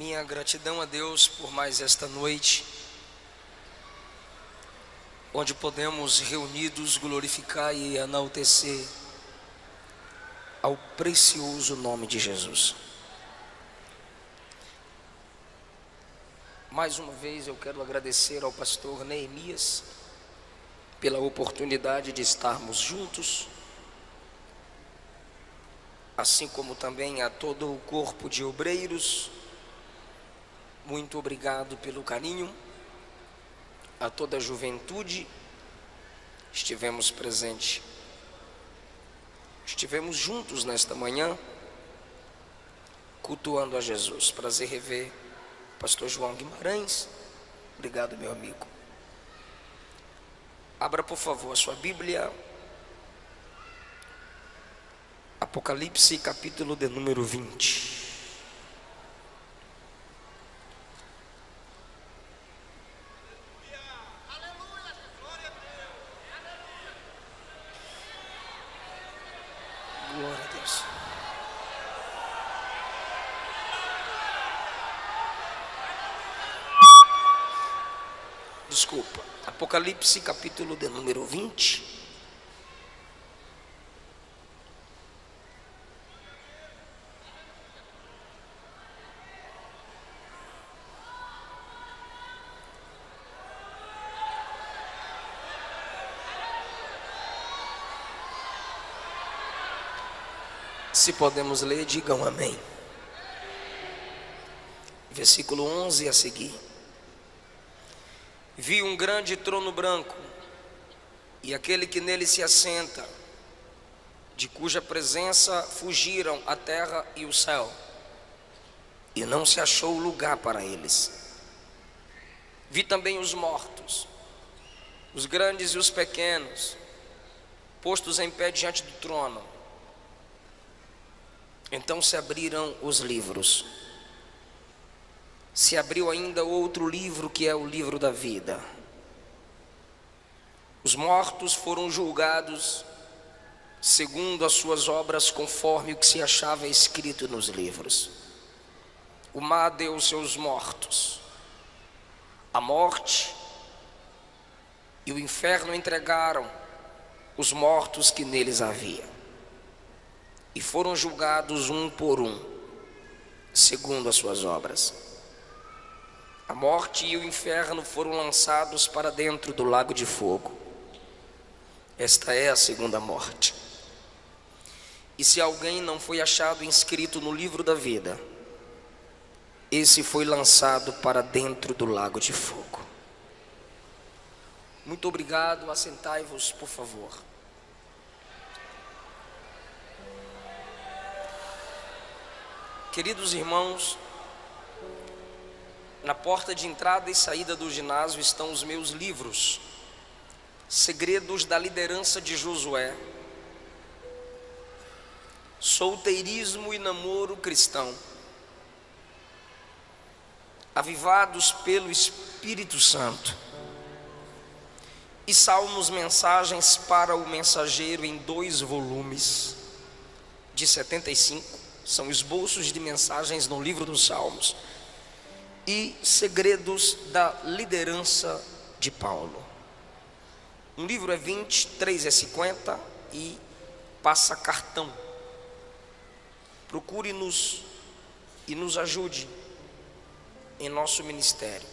Minha gratidão a Deus por mais esta noite, onde podemos reunidos glorificar e enaltecer ao precioso nome de Jesus. Mais uma vez eu quero agradecer ao pastor Neemias pela oportunidade de estarmos juntos, assim como também a todo o corpo de obreiros. Muito obrigado pelo carinho, a toda a juventude. Estivemos presentes, estivemos juntos nesta manhã, cultuando a Jesus. Prazer rever o pastor João Guimarães. Obrigado, meu amigo. Abra, por favor, a sua Bíblia, Apocalipse, capítulo de número 20. Glória a Deus. Desculpa. Apocalipse, capítulo de número 20. Se podemos ler, digam amém. Versículo 11 a seguir. Vi um grande trono branco, e aquele que nele se assenta, de cuja presença fugiram a terra e o céu, e não se achou lugar para eles. Vi também os mortos, os grandes e os pequenos, postos em pé diante do trono. Então se abriram os livros. Se abriu ainda outro livro, que é o livro da vida. Os mortos foram julgados segundo as suas obras, conforme o que se achava escrito nos livros. O mar deu seus mortos. A morte e o inferno entregaram os mortos que neles havia, e foram julgados um por um, segundo as suas obras. A morte e o inferno foram lançados para dentro do lago de fogo. Esta é a segunda morte. E se alguém não foi achado inscrito no livro da vida, esse foi lançado para dentro do lago de fogo. Muito obrigado. Assentai-vos, por favor. Queridos irmãos, na porta de entrada e saída do ginásio estão os meus livros: Segredos da Liderança de Josué, Solteirismo e Namoro Cristão, Avivados pelo Espírito Santo, e Salmos, Mensagens para o Mensageiro, em 2 volumes de 75. São esboços de mensagens no livro dos Salmos. E Segredos da Liderança de Paulo. Um livro é 20, 3 é 50 e passa cartão. Procure-nos e nos ajude em nosso ministério.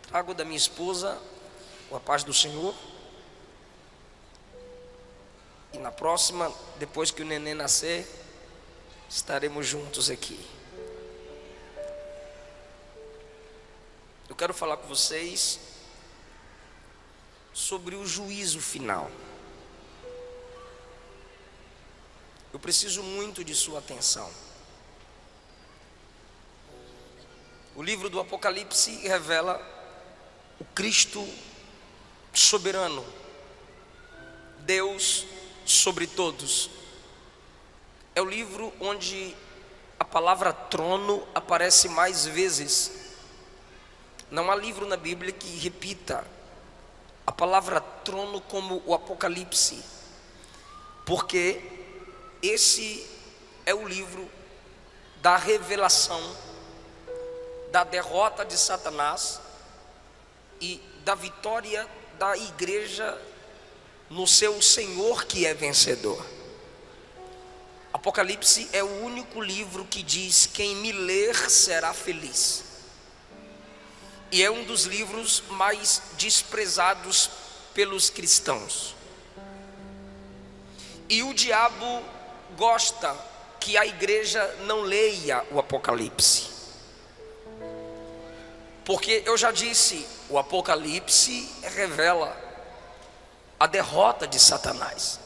Trago da minha esposa a paz do Senhor. E na próxima, depois que o neném nascer, estaremos juntos aqui. Eu quero falar com vocês sobre o juízo final. Eu preciso muito de sua atenção. O livro do Apocalipse revela o Cristo soberano, Deus sobre todos. É o livro onde a palavra trono aparece mais vezes. Não há livro na Bíblia que repita a palavra trono como o Apocalipse, porque esse é o livro da revelação da derrota de Satanás e da vitória da igreja no seu Senhor, que é vencedor. Apocalipse é o único livro que diz: quem me ler será feliz. E é um dos livros mais desprezados pelos cristãos. E o diabo gosta que a igreja não leia o Apocalipse, porque eu já disse, o Apocalipse revela a derrota de Satanás.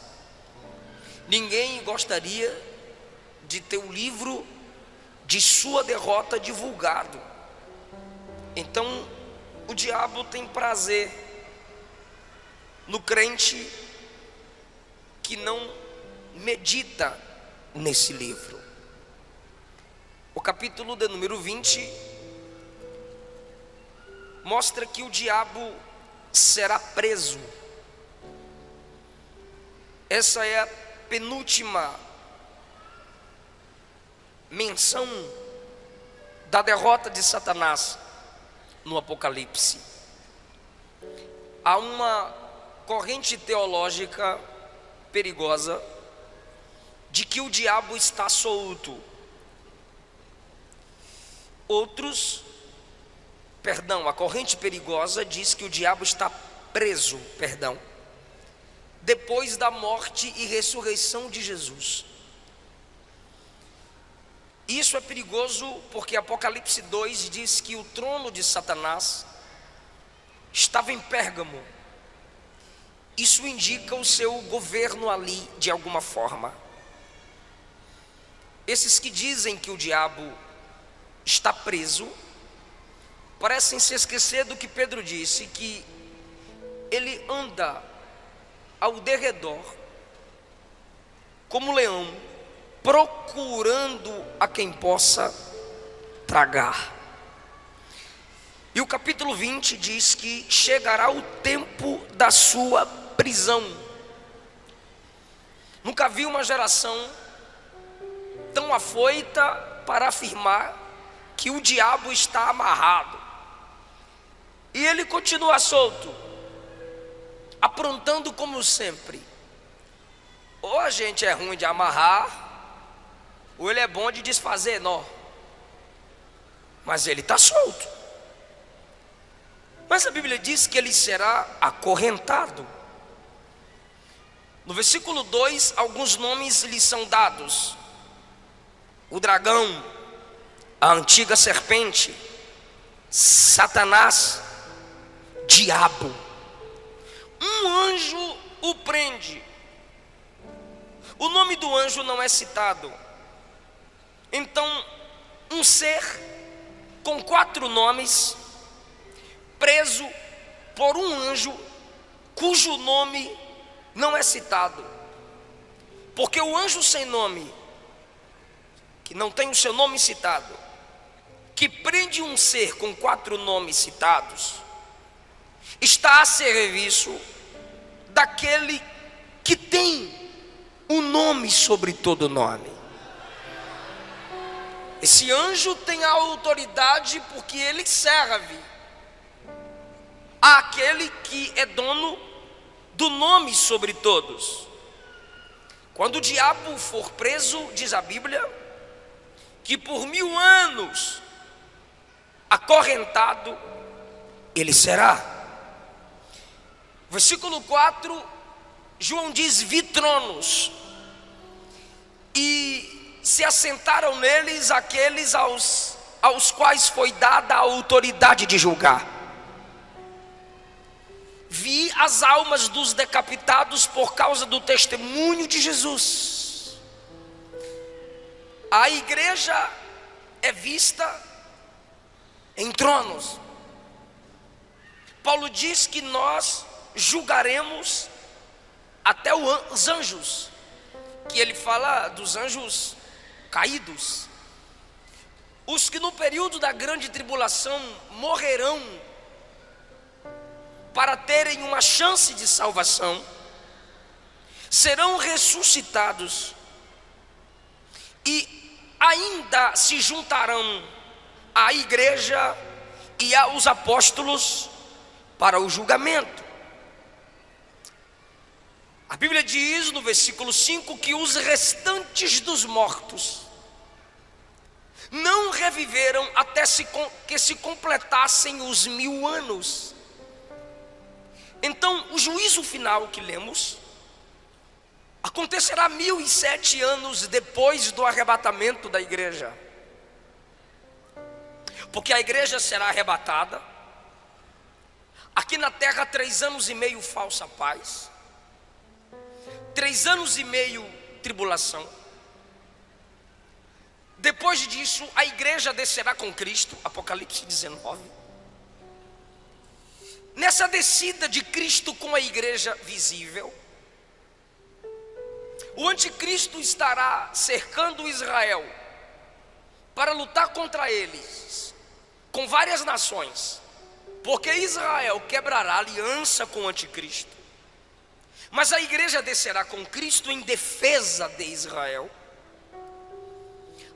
Ninguém gostaria de ter o livro de sua derrota divulgado. Então o diabo tem prazer no crente que não medita nesse livro. O capítulo de número 20 mostra que o diabo será preso. Essa é a penúltima menção da derrota de Satanás no Apocalipse. Há uma corrente teológica perigosa de que o diabo está solto. A corrente perigosa diz que o diabo está preso, depois da morte e ressurreição de Jesus. Isso é perigoso porque Apocalipse 2 diz que o trono de Satanás estava em Pérgamo. Isso indica o seu governo ali de alguma forma. Esses que dizem que o diabo está preso parecem se esquecer do que Pedro disse, que ele anda ao derredor como leão, procurando a quem possa tragar. E o capítulo 20 diz que chegará o tempo da sua prisão. Nunca vi uma geração tão afoita para afirmar que o diabo está amarrado. E ele continua solto, aprontando como sempre. Ou a gente é ruim de amarrar, ou ele é bom de desfazer nó. Mas ele está solto. Mas a Bíblia diz que ele será acorrentado. No versículo 2, alguns nomes lhe são dados: o dragão, a antiga serpente, Satanás, diabo. Um anjo o prende. O nome do anjo não é citado. Então, um ser com 4 nomes, preso por um anjo cujo nome não é citado. Porque o anjo sem nome, que não tem o seu nome citado, que prende um ser com 4 nomes citados, está a serviço daquele que tem um nome sobre todo nome. Esse anjo tem a autoridade porque ele serve àquele que é dono do nome sobre todos. Quando o diabo for preso, diz a Bíblia, que por 1000 anos acorrentado ele será. Versículo 4, João diz: vi tronos, e se assentaram neles aqueles aos quais foi dada a autoridade de julgar. Vi as almas dos decapitados por causa do testemunho de Jesus. A igreja é vista em tronos. Paulo diz que nós julgaremos até os anjos, que ele fala dos anjos caídos, os que no período da grande tribulação morrerão para terem uma chance de salvação, serão ressuscitados e ainda se juntarão à igreja e aos apóstolos para o julgamento. A Bíblia diz no versículo 5 que os restantes dos mortos não reviveram até que se completassem os 1000 anos. Então, o juízo final que lemos acontecerá 1007 anos depois do arrebatamento da igreja. Porque a igreja será arrebatada. Aqui na terra 3 anos e meio falsa paz, 3 anos e meio tribulação. Depois disso a igreja descerá com Cristo, Apocalipse 19. Nessa descida de Cristo com a igreja visível, o anticristo estará cercando Israel para lutar contra eles com várias nações, porque Israel quebrará aliança com o anticristo. Mas a igreja descerá com Cristo em defesa de Israel.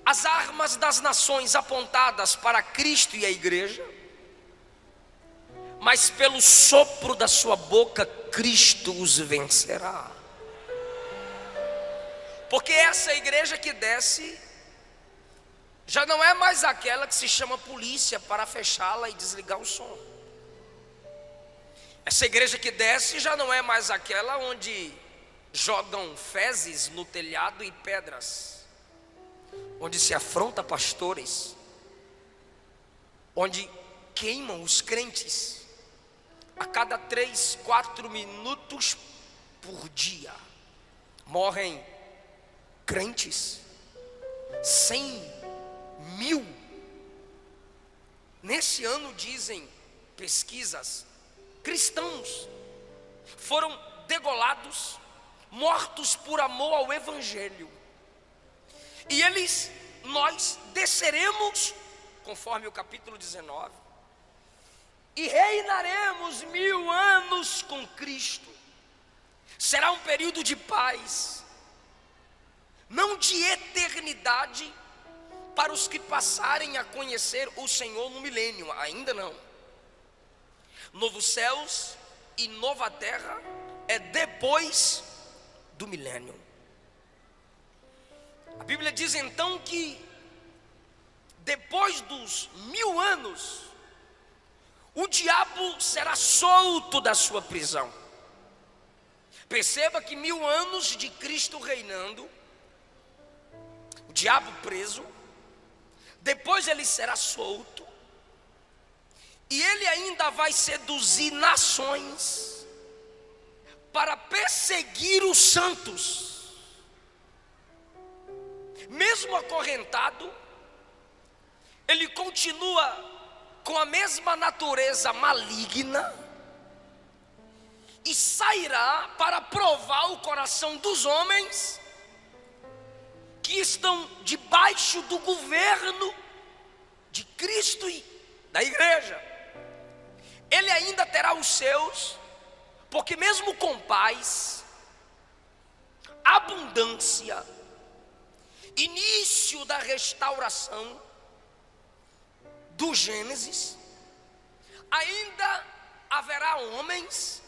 As armas das nações apontadas para Cristo e a igreja, mas pelo sopro da sua boca Cristo os vencerá. Porque essa igreja que desce já não é mais aquela que se chama polícia para fechá-la e desligar o som. Essa igreja que desce já não é mais aquela onde jogam fezes no telhado e pedras, onde se afronta pastores, onde queimam os crentes a cada 3, 4 minutos por dia. Morrem crentes, 100 mil. Nesse ano, dizem pesquisas, cristãos foram degolados, mortos por amor ao evangelho. E nós desceremos, conforme o capítulo 19, e reinaremos 1000 anos com Cristo. Será um período de paz, não de eternidade, para os que passarem a conhecer o Senhor no milênio, ainda não. Novos céus e nova terra é depois do milênio. A Bíblia diz então que depois dos 1000 anos, o diabo será solto da sua prisão. Perceba que 1000 anos de Cristo reinando, o diabo preso, depois ele será solto, e ele ainda vai seduzir nações para perseguir os santos. Mesmo acorrentado, ele continua com a mesma natureza maligna e sairá para provar o coração dos homens que estão debaixo do governo de Cristo e da igreja. Ele ainda terá os seus, porque mesmo com paz, abundância, início da restauração do Gênesis, ainda haverá homens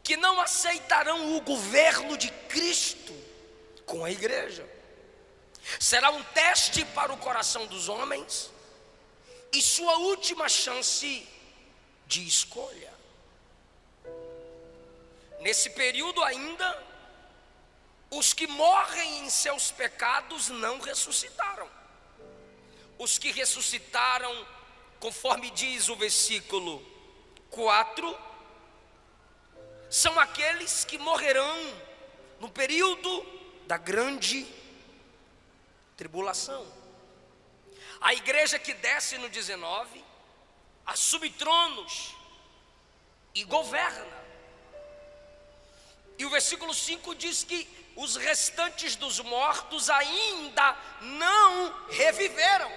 que não aceitarão o governo de Cristo com a igreja. Será um teste para o coração dos homens e sua última chance de escolha. Nesse período ainda, os que morrem em seus pecados não ressuscitaram. Os que ressuscitaram, conforme diz o versículo 4, são aqueles que morrerão no período da grande tribulação. A igreja que desce no 19 assume tronos e governa. E o versículo 5 diz que os restantes dos mortos ainda não reviveram.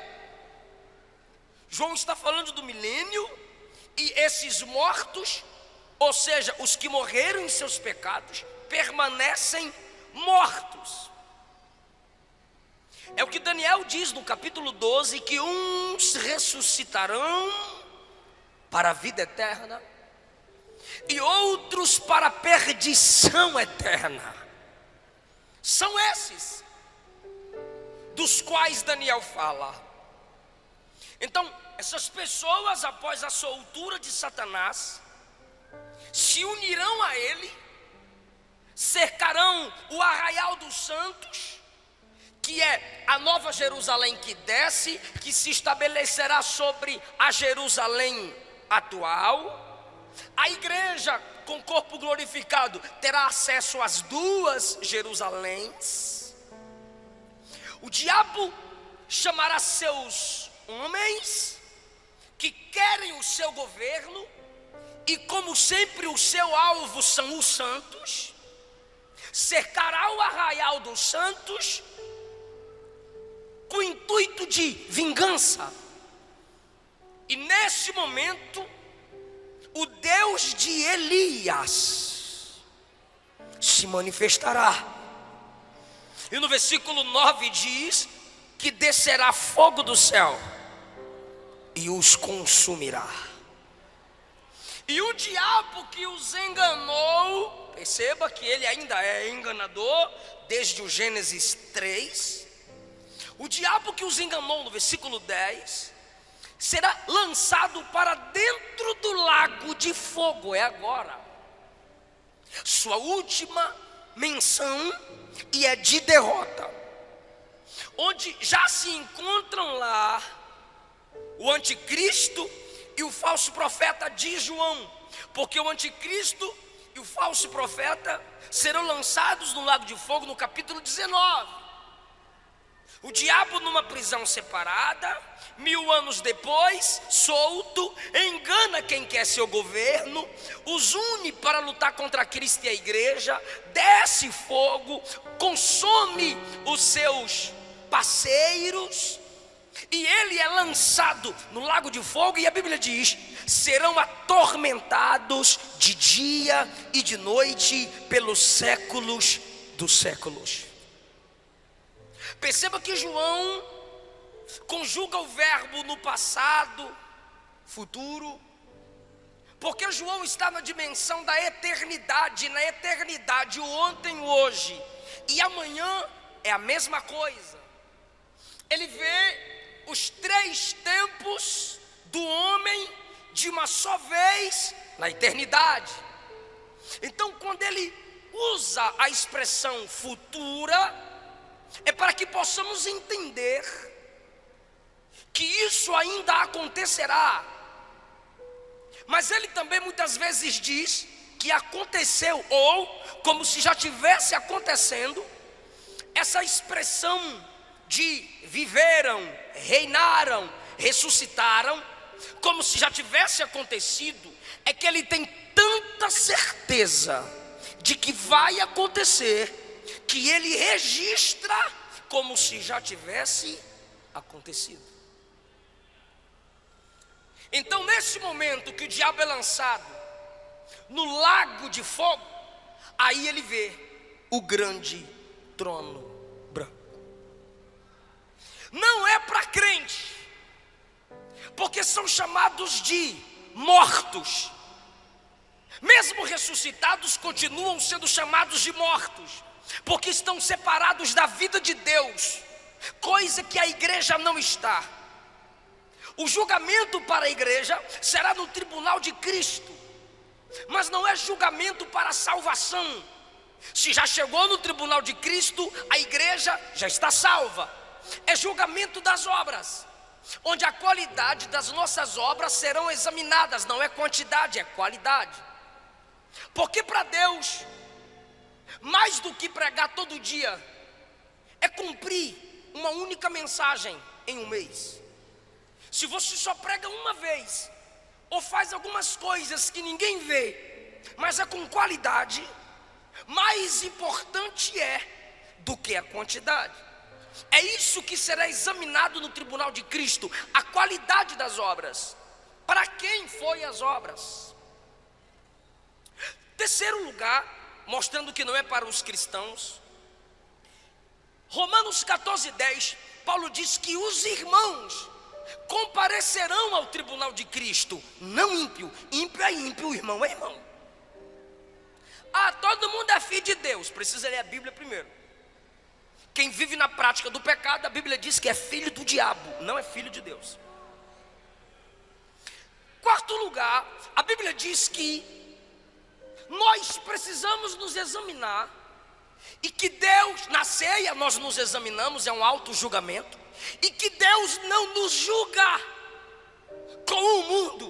João está falando do milênio, e esses mortos, ou seja, os que morreram em seus pecados, permanecem mortos. É o que Daniel diz no capítulo 12, que uns ressuscitarão para a vida eterna e outros para a perdição eterna. São esses dos quais Daniel fala. Então, essas pessoas, após a soltura de Satanás, se unirão a ele, cercarão o arraial dos santos, que é a nova Jerusalém que desce, que se estabelecerá sobre a Jerusalém atual. A igreja com corpo glorificado terá acesso às duas Jerusaléns. O diabo chamará seus homens que querem o seu governo, e como sempre o seu alvo são os santos, cercará o arraial dos santos com o intuito de vingança. E nesse momento, o Deus de Elias se manifestará. E no versículo 9 diz que descerá fogo do céu e os consumirá. E o diabo que os enganou, perceba que ele ainda é enganador desde o Gênesis 3. O diabo que os enganou, no versículo 10, será lançado para dentro do lago de fogo. É agora sua última menção, e é de derrota, onde já se encontram lá o anticristo e o falso profeta de João, porque o anticristo e o falso profeta serão lançados no lago de fogo no capítulo 19. O diabo numa prisão separada, 1000 anos depois, solto, engana quem quer seu governo, os une para lutar contra Cristo e a igreja, desce fogo, consome os seus parceiros, e ele é lançado no lago de fogo, e a Bíblia diz: serão atormentados de dia e de noite pelos séculos dos séculos. Perceba que João conjuga o verbo no passado, futuro, porque João está na dimensão da eternidade. Na eternidade, o ontem, o hoje e amanhã é a mesma coisa. Ele vê os 3 tempos do homem de uma só vez na eternidade. Então, quando ele usa a expressão futura, é para que possamos entender que isso ainda acontecerá. Mas ele também muitas vezes diz que aconteceu, ou como se já tivesse acontecendo. Essa expressão de viveram, reinaram, ressuscitaram, como se já tivesse acontecido, é que ele tem tanta certeza de que vai acontecer, que ele registra como se já tivesse acontecido. Então, nesse momento que o diabo é lançado no lago de fogo, aí ele vê o grande trono branco. Não é para crente, porque são chamados de mortos. Mesmo ressuscitados, continuam sendo chamados de mortos, porque estão separados da vida de Deus, coisa que a igreja não está. O julgamento para a igreja será no tribunal de Cristo, mas não é julgamento para a salvação. Se já chegou no tribunal de Cristo, a igreja já está salva. É julgamento das obras, onde a qualidade das nossas obras serão examinadas. Não é quantidade, é qualidade. Porque para Deus, mais do que pregar todo dia, é cumprir uma única mensagem em um mês. Se você só prega uma vez, ou faz algumas coisas que ninguém vê, mas é com qualidade, mais importante é do que a quantidade. É isso que será examinado no tribunal de Cristo, a qualidade das obras. Para quem foi as obras? Terceiro lugar, mostrando que não é para os cristãos, Romanos 14:10, Paulo diz que os irmãos comparecerão ao tribunal de Cristo, não ímpio. Ímpio é ímpio, irmão é irmão. Todo mundo é filho de Deus, precisa ler a Bíblia primeiro. Quem vive na prática do pecado, a Bíblia diz que é filho do diabo, não é filho de Deus. Quarto lugar, a Bíblia diz que nós precisamos nos examinar, e que Deus, na ceia nós nos examinamos, é um auto-julgamento, e que Deus não nos julga com o mundo.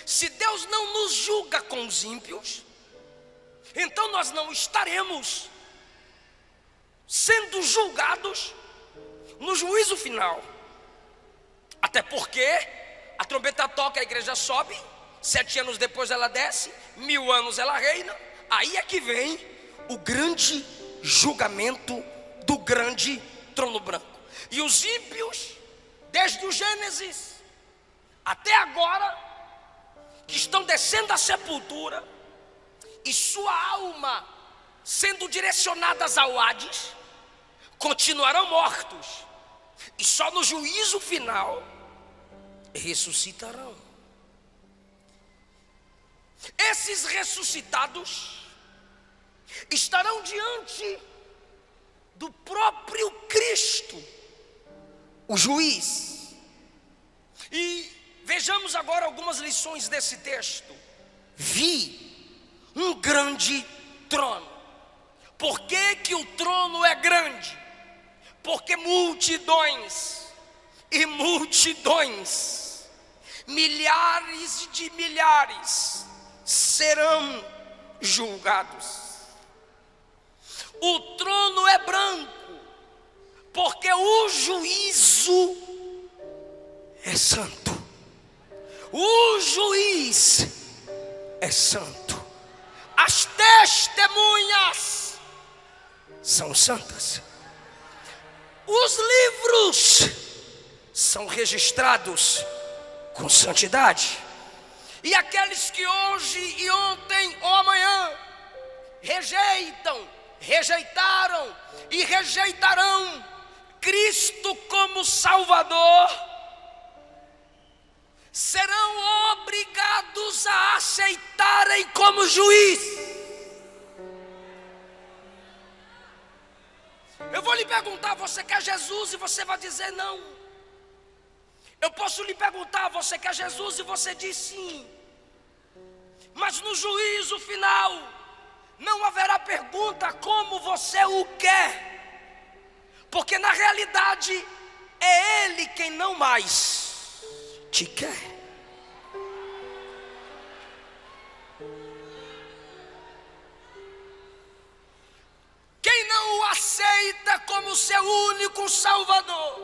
Se Deus não nos julga com os ímpios, então nós não estaremos sendo julgados no juízo final. Até porque a trombeta toca, a igreja sobe, 7 anos depois ela desce, 1000 anos ela reina. Aí é que vem o grande julgamento do grande trono branco. E os ímpios, desde o Gênesis até agora, que estão descendo à sepultura, e sua alma sendo direcionadas ao Hades, continuarão mortos, e só no juízo final ressuscitarão. Esses ressuscitados estarão diante do próprio Cristo, o juiz. E vejamos agora algumas lições desse texto. Vi um grande trono. Por que que o trono é grande? Porque multidões e multidões, milhares de milhares serão julgados. O trono é branco, porque o juízo é santo. O juiz é santo. As testemunhas são santas. Os livros são registrados com santidade. E aqueles que hoje e ontem ou amanhã rejeitaram e rejeitarão Cristo como Salvador, serão obrigados a aceitarem como juiz. Eu vou lhe perguntar: você quer Jesus? E você vai dizer não. Eu posso lhe perguntar: você quer Jesus? E você diz sim. Mas no juízo final não haverá pergunta como você o quer, porque na realidade é Ele quem não mais te quer. Quem não o aceita como seu único Salvador,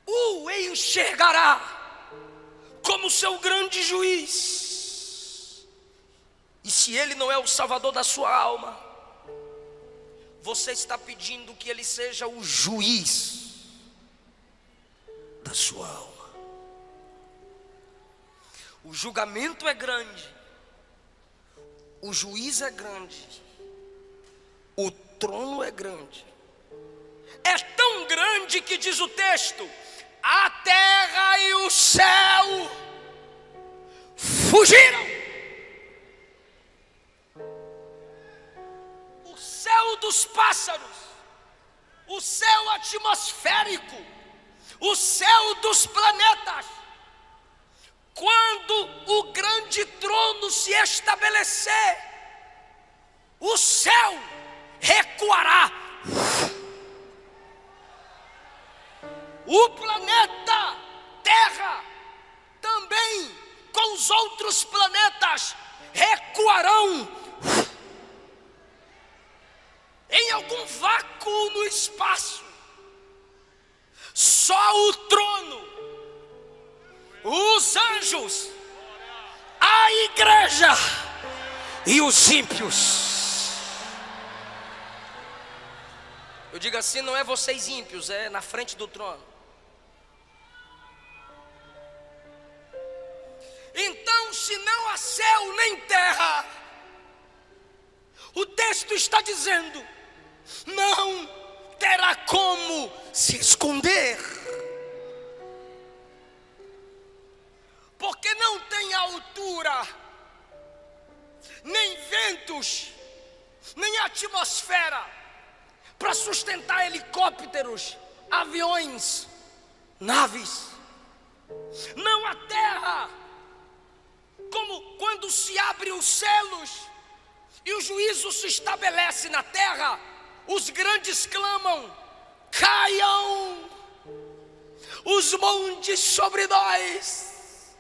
o enxergará como seu grande juiz. E se Ele não é o Salvador da sua alma, você está pedindo que Ele seja o juiz da sua alma. O julgamento é grande, o juiz é grande, o trono é grande. É tão grande que diz o texto: a terra e o céu fugiram. O céu dos pássaros, o céu atmosférico, o céu dos planetas, quando o grande trono se estabelecer, o céu recuará. O planeta Terra também, com os outros planetas, recuarão em algum vácuo no espaço. Só o trono, os anjos, a igreja e os ímpios. Eu digo assim: não é vocês ímpios, é na frente do trono. Então, se não há céu nem terra, o texto texto está dizendo: não terá como se esconder, porque não tem altura, nem ventos, nem atmosfera para sustentar helicópteros, aviões, naves. Não a terra, como quando se abrem os selos e o juízo se estabelece na terra, os grandes clamam: caiam os montes sobre nós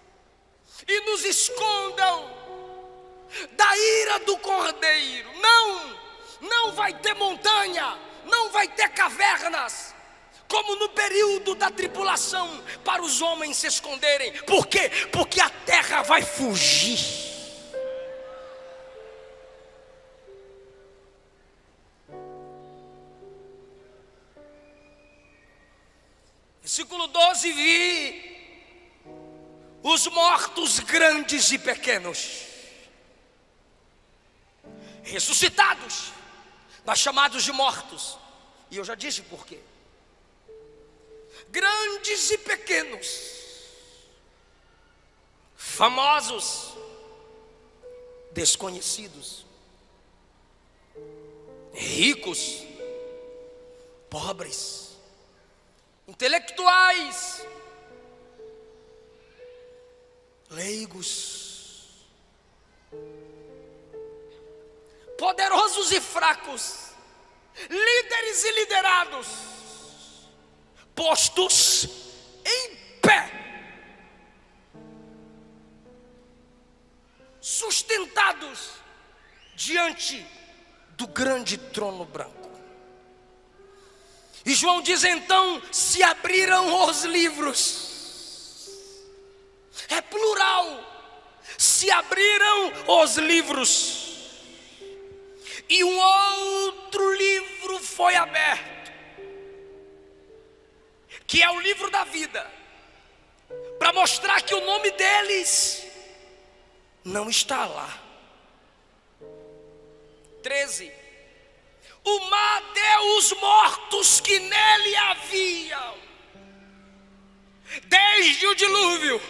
e nos escondam da ira do Cordeiro. Não vai ter montanha, não vai ter cavernas, como no período da tribulação, para os homens se esconderem. Por quê? Porque a terra vai fugir. Versículo 12: vi os mortos grandes e pequenos ressuscitados, mas chamados de mortos. E eu já disse por quê. Grandes e pequenos, famosos, desconhecidos, ricos, pobres, intelectuais, leigos, poderosos e fracos, líderes e liderados, postos em pé, sustentados diante do grande trono branco. E João diz: então se abriram os livros. É plural. Se abriram os livros, e um outro livro foi aberto, que é o livro da vida, para mostrar que o nome deles não está lá. 13: o mar deu os mortos que nele haviam, desde o dilúvio,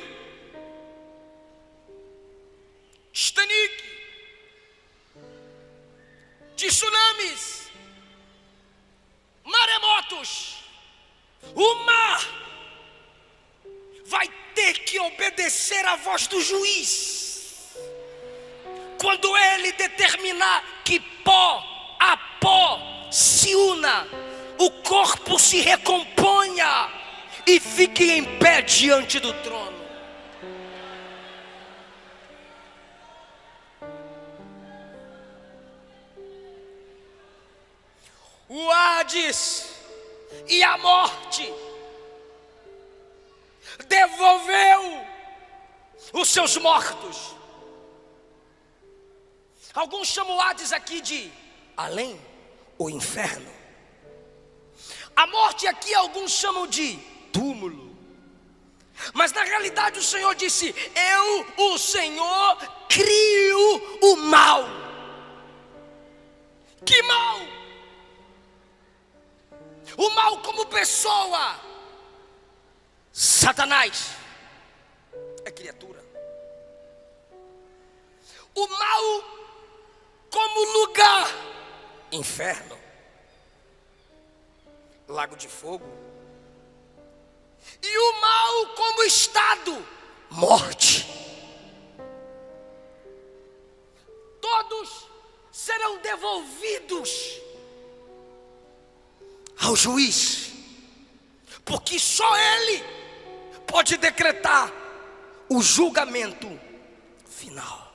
Titanic, tsunamis, maremotos. O mar vai ter que obedecer à voz do juiz, quando ele determinar que pó a pó se una, o corpo se recomponha e fique em pé diante do trono. O Hades e a morte devolveu os seus mortos. Alguns chamam o Hades aqui de além, o inferno. A morte aqui alguns chamam de túmulo. Mas na realidade o Senhor disse: eu, o Senhor, crio o mal. Que mal? O mal como pessoa. Satanás é criatura. O mal como lugar, inferno, lago de fogo. E o mal como estado, morte. Todos serão devolvidos ao juiz, porque só ele pode decretar o julgamento final.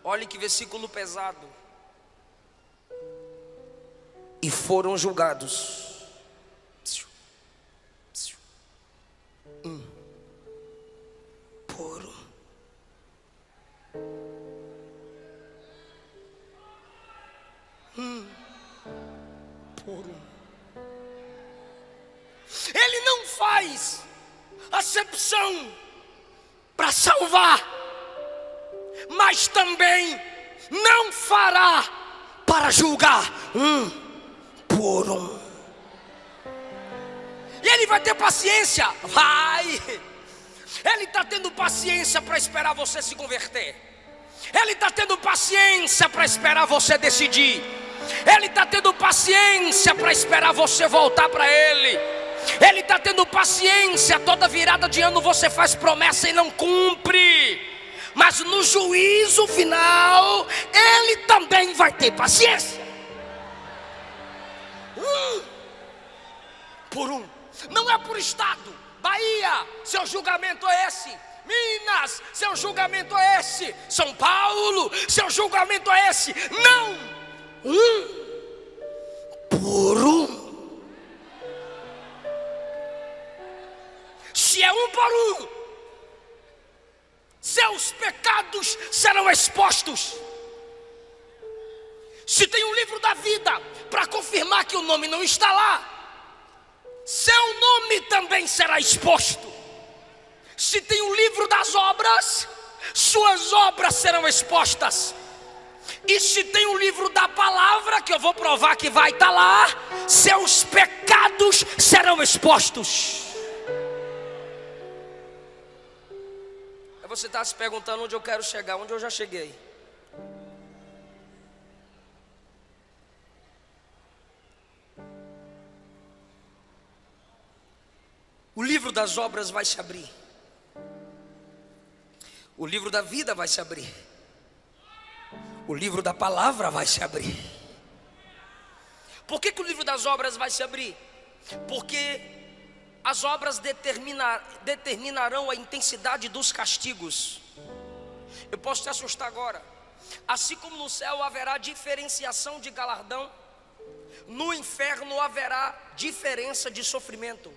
Olhe que versículo pesado. E foram julgados um por um. Por um. Ele não faz acepção para salvar, mas também não fará para julgar um por um. E Ele vai ter paciência, vai. Ele está tendo paciência para esperar você se converter. Ele está tendo paciência para esperar você decidir. Ele está tendo paciência para esperar você voltar para Ele. Ele está tendo paciência. Toda virada de ano você faz promessa e não cumpre. Mas no juízo final, Ele também vai ter paciência. Por um. Não é por estado. Bahia, seu julgamento é esse. Minas, seu julgamento é esse. São Paulo, seu julgamento é esse. Não. Por um. Se é um por um, seus pecados serão expostos. Se tem um livro da vida para confirmar que o nome não está lá, seu nome também será exposto. Se tem um livro das obras, suas obras serão expostas. E se tem um livro da palavra, que eu vou provar que vai estar lá, seus pecados serão expostos. Aí você está se perguntando onde eu quero chegar, onde eu já cheguei. O livro das obras vai se abrir. O livro da vida vai se abrir. O livro da palavra vai se abrir. Por que o livro das obras vai se abrir? Porque as obras determinarão a intensidade dos castigos. Eu posso te assustar agora. Assim como no céu haverá diferenciação de galardão, no inferno haverá diferença de sofrimento.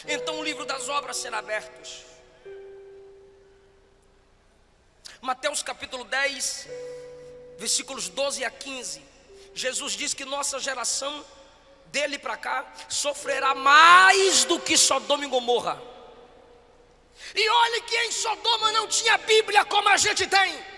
Então o livro das obras será aberto. Mateus capítulo 10, versículos 12 a 15. Jesus diz que nossa geração, dele para cá, sofrerá mais do que Sodoma e Gomorra. E olhe que em Sodoma não tinha Bíblia como a gente tem.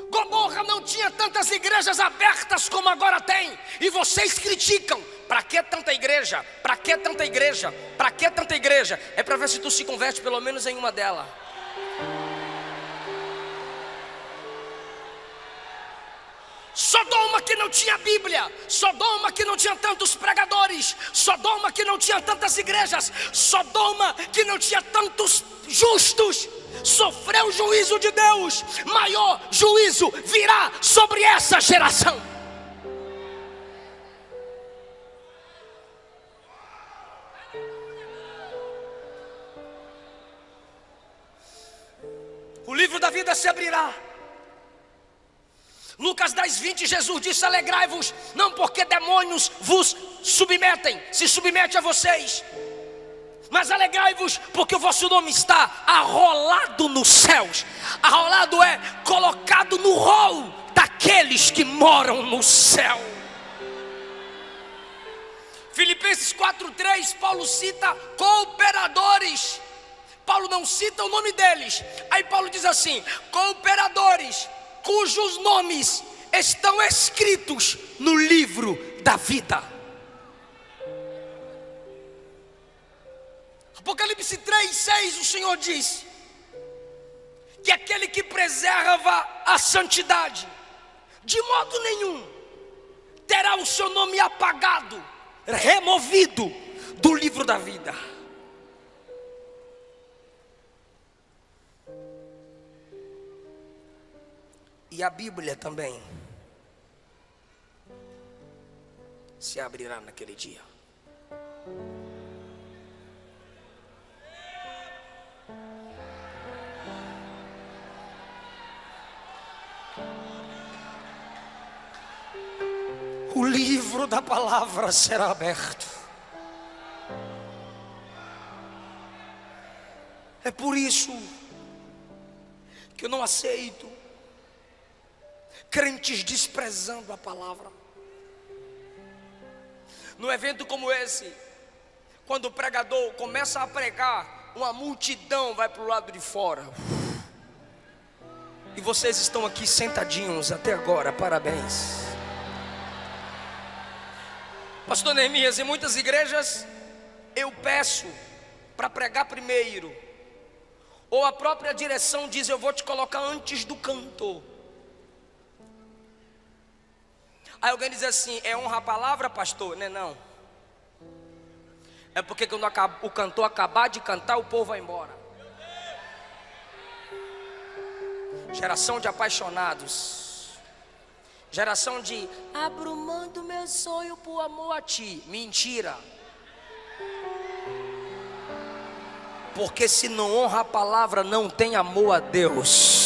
Gomorra não tinha tantas igrejas abertas como agora tem. E vocês criticam. Para que tanta igreja? Para que tanta igreja? Para que tanta igreja? É para ver se tu se converte pelo menos em uma delas. Sodoma que não tinha Bíblia, Sodoma que não tinha tantos pregadores, Sodoma que não tinha tantas igrejas, Sodoma que não tinha tantos justos, sofreu o juízo de Deus. Maior juízo virá sobre essa geração. O livro da vida se abrirá. Lucas 10, 20, Jesus disse: alegrai-vos, não porque demônios vos submetem, se submete a vocês, mas alegrai-vos porque o vosso nome está arrolado nos céus. Arrolado é colocado no rol daqueles que moram no céu. Filipenses 4:3, Paulo cita cooperadores. Paulo não cita o nome deles. Aí Paulo diz assim: cooperadores cujos nomes estão escritos no livro da vida. Apocalipse 3:6, o Senhor diz que aquele que preserva a santidade, de modo nenhum terá o seu nome apagado, removido do livro da vida. E a Bíblia também se abrirá naquele dia. O livro da palavra será aberto. É por isso que eu não aceito crentes desprezando a palavra. Num evento como esse, Quando o pregador começa a pregar, uma multidão vai para o lado de fora. E vocês estão aqui sentadinhos até agora, parabéns. Pastor Neemias, em muitas igrejas eu peço para pregar primeiro, ou a própria direção diz: eu vou te colocar antes do cantor. Aí alguém diz assim: é honra a palavra, pastor? Não. É porque quando o cantor acabar de cantar, o povo vai embora. Geração de apaixonados, geração de abro mão do meu sonho por amor a ti. Mentira. Porque se não honra a palavra, não tem amor a Deus.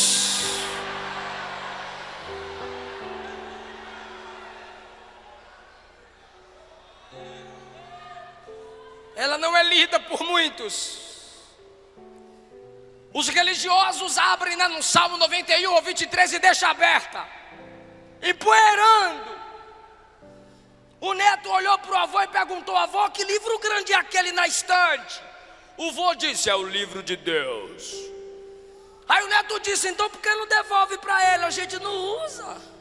Ela não é lida por muitos. Os religiosos abrem no Salmo 91 ou 23 e deixam aberta, empoeirando. O neto olhou para o avô e perguntou: avô, que livro grande é aquele na estante? O avô disse: é o livro de Deus. Aí o neto disse: então por que não devolve para ele? A gente não usa.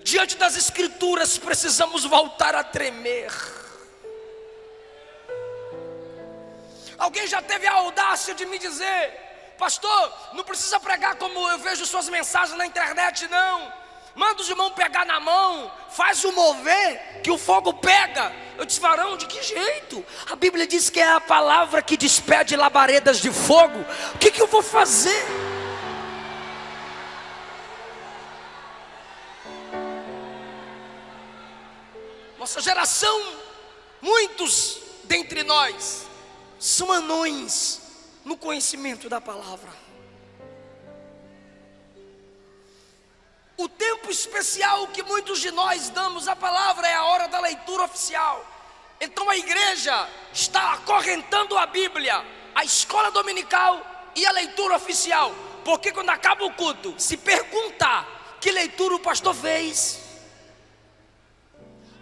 Diante das escrituras precisamos voltar a tremer. Alguém já teve a audácia de me dizer: pastor, não precisa pregar como eu vejo suas mensagens na internet, não. Manda os irmãos pegar na mão, faz o mover, que o fogo pega. Eu disse: varão, de que jeito? A Bíblia diz que é a palavra que despede labaredas de fogo. O que eu vou fazer? Nossa geração, muitos dentre nós são anões no conhecimento da palavra. O tempo especial que muitos de nós damos à palavra é a hora da leitura oficial. Então a igreja está acorrentando a Bíblia, a escola dominical e a leitura oficial. Porque quando acaba o culto, se perguntar que leitura o pastor fez,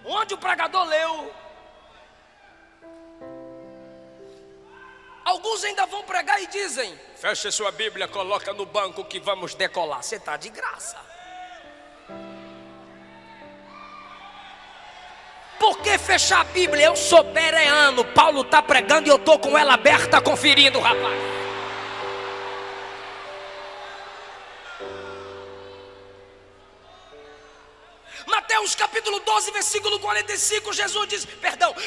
onde o pregador leu. Alguns ainda vão pregar e dizem: feche sua Bíblia, coloca no banco que vamos decolar. Você está de graça. Por que fechar a Bíblia? Eu sou bereano. Paulo está pregando e eu estou com ela aberta conferindo, rapaz. Mateus capítulo 12, versículo 45, Jesus diz,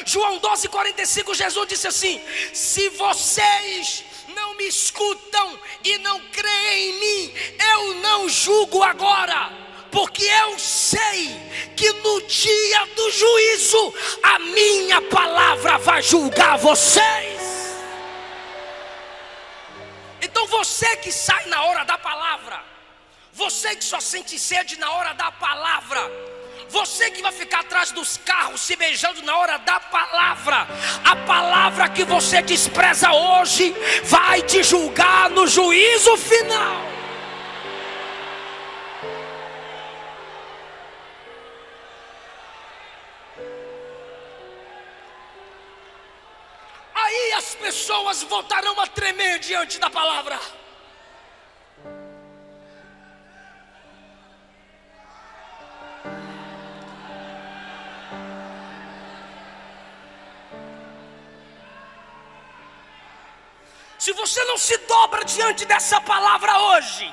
João 12, 45, Jesus disse assim: se vocês não me escutam e não creem em mim, eu não julgo agora, porque eu sei que no dia do juízo a minha palavra vai julgar vocês. Então você que sai na hora da palavra, você que só sente sede na hora da palavra, você que vai ficar atrás dos carros se beijando na hora da palavra, a palavra que você despreza hoje vai te julgar no juízo final. Aí as pessoas voltarão a tremer diante da palavra. Se você não se dobra diante dessa palavra hoje,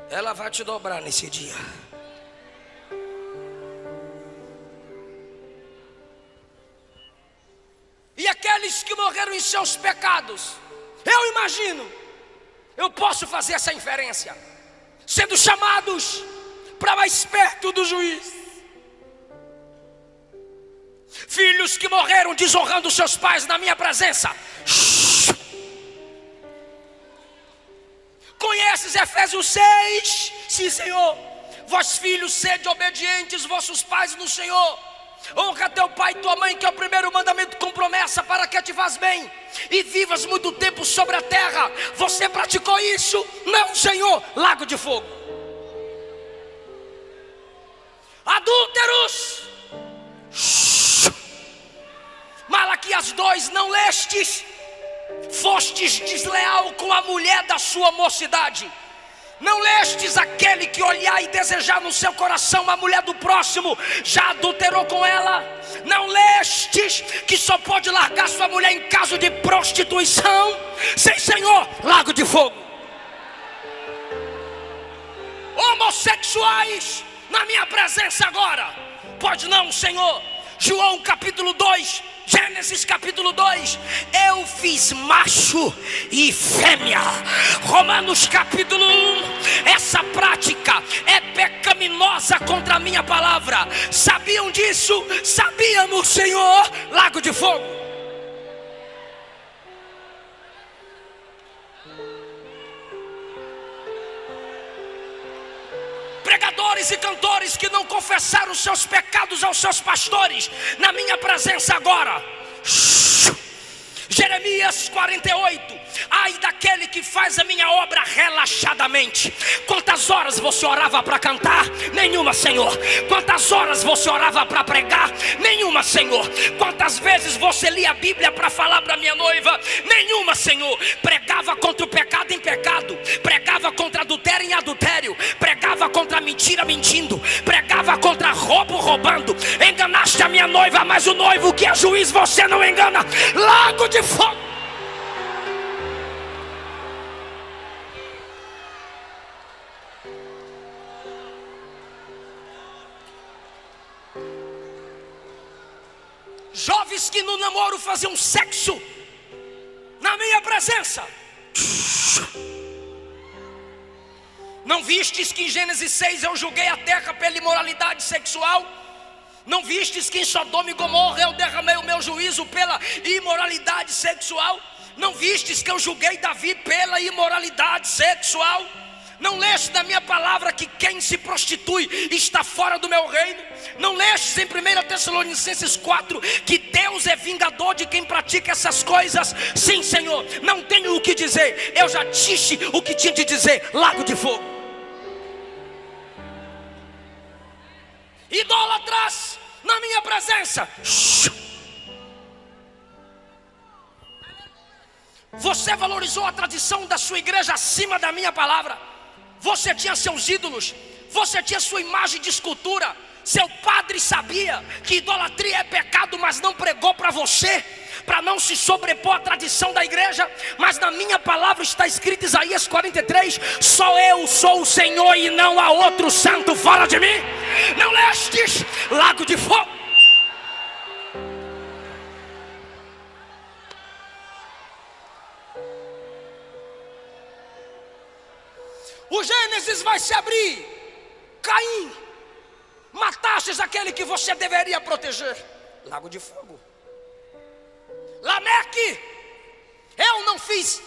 ela vai te dobrar nesse dia. E aqueles que morreram em seus pecados, eu imagino, eu posso fazer essa inferência, sendo chamados para mais perto do juiz. Filhos que morreram desonrando seus pais na minha presença. Conheces Efésios 6? Sim, Senhor. Vós filhos, sede obedientes vossos pais no Senhor, Honra teu pai e tua mãe, que é o primeiro mandamento com promessa, para que te vás bem e vivas muito tempo sobre a terra. Você praticou isso? Não, Senhor. Lago de fogo. Adúlteros. Malaquias 2, não lestes? Fostes desleal com a mulher da sua mocidade. Não lestes aquele que olhar e desejar no seu coração a mulher do próximo, já adulterou com ela? Não lestes que só pode largar sua mulher em caso de prostituição? Sim, Senhor. Lago de fogo. Homossexuais na minha presença agora? Pode não, Senhor. João capítulo 2, Gênesis capítulo 2, eu fiz macho e fêmea. Romanos capítulo 1, essa prática é pecaminosa contra a minha palavra. Sabiam disso? Sabíamos, Senhor. Lago de fogo. Pregadores e cantores que não confessaram os seus pecados aos seus pastores, na minha presença agora. Jeremias 48, ai daquele que faz a minha obra relaxadamente. Quantas horas você orava para cantar? Nenhuma, Senhor. Quantas horas você orava para pregar? Nenhuma, Senhor. Quantas vezes você lia a Bíblia para falar para minha noiva? Nenhuma, Senhor. Pregava contra o pecado em pecado, pregava contra adultério em adultério, pregava contra mentira mentindo, pregava contra roubo roubando. Enganaste a minha noiva, mas o noivo que é juiz você não engana. Lago de fogo. Jovens que no namoro faziam sexo na minha presença. Não vistes que em Gênesis 6 eu julguei a terra pela imoralidade sexual? Não vistes que em Sodoma e Gomorra eu derramei o meu juízo pela imoralidade sexual? Não vistes que eu julguei Davi pela imoralidade sexual? Não leste na minha palavra que quem se prostitui está fora do meu reino? Não lestes em 1 Tessalonicenses 4 que Deus é vingador de quem pratica essas coisas? Sim, Senhor. Não tenho o que dizer, eu já disse o que tinha de dizer. Lago de fogo. Idólatras na minha presença. Você valorizou a tradição da sua igreja acima da minha palavra. Você tinha seus ídolos, você tinha sua imagem de escultura. Seu padre sabia que idolatria é pecado, mas não pregou para você, para não se sobrepor à tradição da igreja. Mas na minha palavra está escrito Isaías 43, só eu sou o Senhor e não há outro santo fora de mim. Não lestes? Lago de fogo. O Gênesis vai se abrir. Caim, matastes aquele que você deveria proteger. Lago de fogo. Lameque, eu não fiz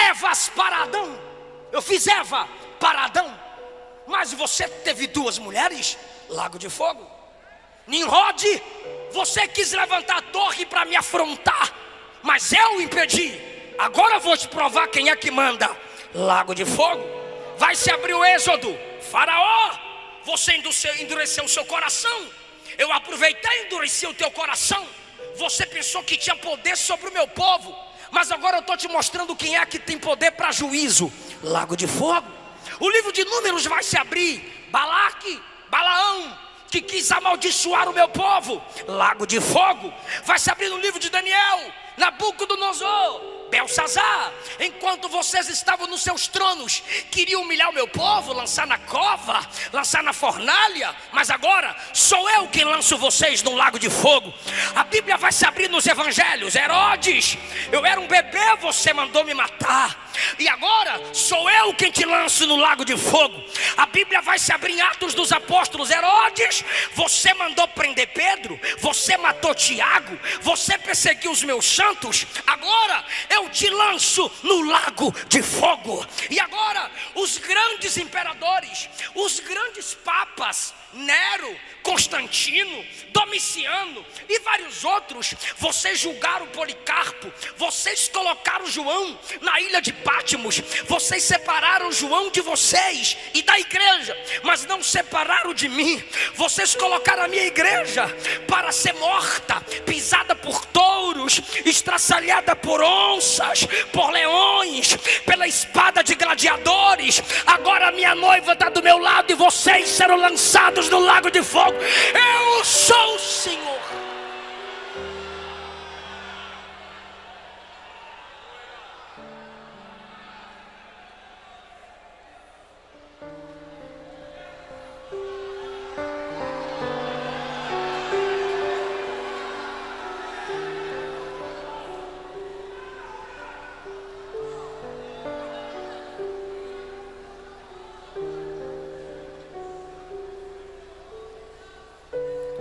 Evas para Adão, eu fiz Eva para Adão, mas você teve duas mulheres. Lago de fogo. Nimrod, você quis levantar a torre para me afrontar, mas eu o impedi. Agora eu vou te provar quem é que manda. Lago de fogo. Vai se abrir o Êxodo. Faraó, você endureceu o seu coração. Eu aproveitei e endureci o teu coração. Você pensou que tinha poder sobre o meu povo, mas agora eu estou te mostrando quem é que tem poder para juízo. Lago de fogo. O livro de Números vai se abrir. Balaão, que quis amaldiçoar o meu povo. Lago de fogo. Vai se abrir no livro de Daniel. Nabucodonosor, Belsazar, enquanto vocês estavam nos seus tronos, queriam humilhar o meu povo, lançar na cova, lançar na fornalha, mas agora sou eu quem lanço vocês no lago de fogo. A Bíblia vai se abrir nos evangelhos. Herodes, eu era um bebê, você mandou me matar, e agora sou eu quem te lanço no lago de fogo. A Bíblia vai se abrir em Atos dos Apóstolos. Herodes, você mandou prender Pedro, você matou Tiago, você perseguiu os meus santos. Agora eu eu te lanço no lago de fogo. E agora, os grandes imperadores, os grandes papas, Nero, Constantino, Domiciano e vários outros, vocês julgaram Policarpo, vocês colocaram João na ilha de Patmos, vocês separaram João de vocês e da igreja, mas não separaram de mim. Vocês colocaram a minha igreja para ser morta, pisada por touros, estraçalhada por onças, por leões, pela espada de gladiadores. Agora a minha noiva está do meu lado e vocês serão lançados no lago de fogo. Eu sou o Senhor.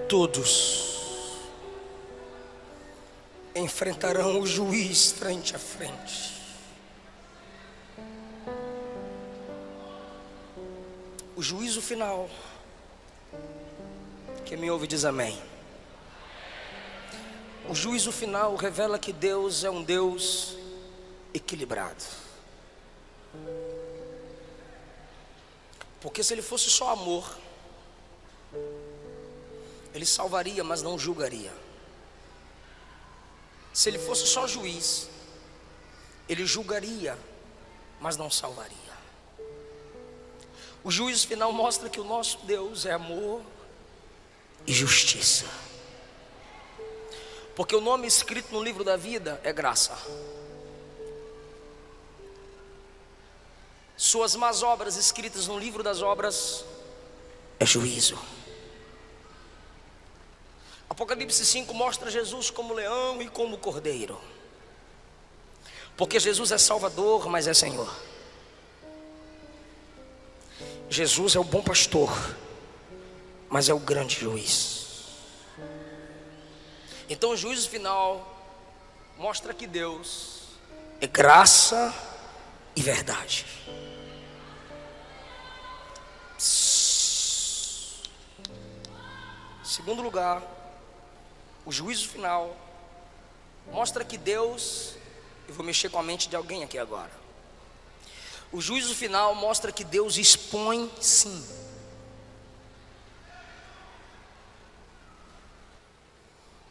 Todos enfrentarão o juiz frente a frente. O juízo final. Quem me ouve diz amém. O juízo final revela que Deus é um Deus equilibrado. Porque se Ele fosse só amor, Ele salvaria, mas não julgaria. Se Ele fosse só juiz, Ele julgaria, mas não salvaria. O juízo final mostra que o nosso Deus é amor e justiça. Porque o nome escrito no livro da vida é graça. Suas más obras escritas no livro das obras é juízo. Apocalipse 5 mostra Jesus como leão e como cordeiro. Porque Jesus é Salvador, mas é Senhor. Jesus é o bom pastor, mas é o grande juiz. Então o juízo final mostra que Deus é graça e verdade. Segundo lugar, o juízo final mostra que Deus, eu vou mexer com a mente de alguém aqui agora. O juízo final mostra que Deus expõe sim.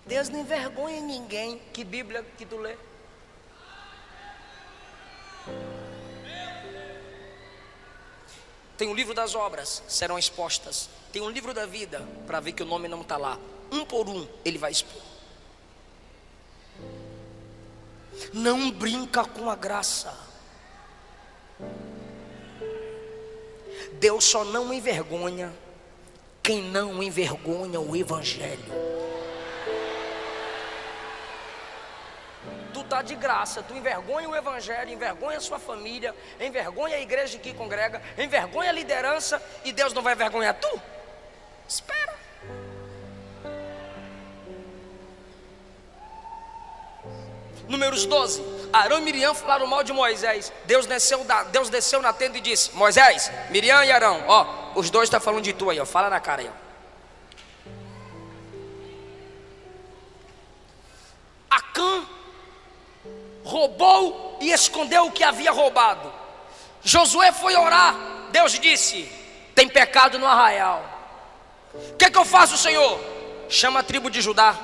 Deus não envergonha ninguém. Que Bíblia que tu lê? Tem o livro das obras, serão expostas. Tem um livro da vida, para ver que o nome não está lá. Um por um, Ele vai expor. Não brinca com a graça. Deus só não envergonha quem não envergonha o Evangelho. Tu está de graça, tu envergonha o Evangelho, envergonha a sua família, envergonha a igreja que congrega, envergonha a liderança, e Deus não vai envergonhar tu? Espera. Números 12. Arão e Miriam falaram mal de Moisés. Deus desceu na tenda e disse: Moisés, Miriam e Arão, ó, os dois estão falando de tu aí, ó, fala na cara aí, ó. Acã roubou e escondeu o que havia roubado. Josué foi orar. Deus disse: tem pecado no arraial. O que eu faço, Senhor? Chama a tribo de Judá.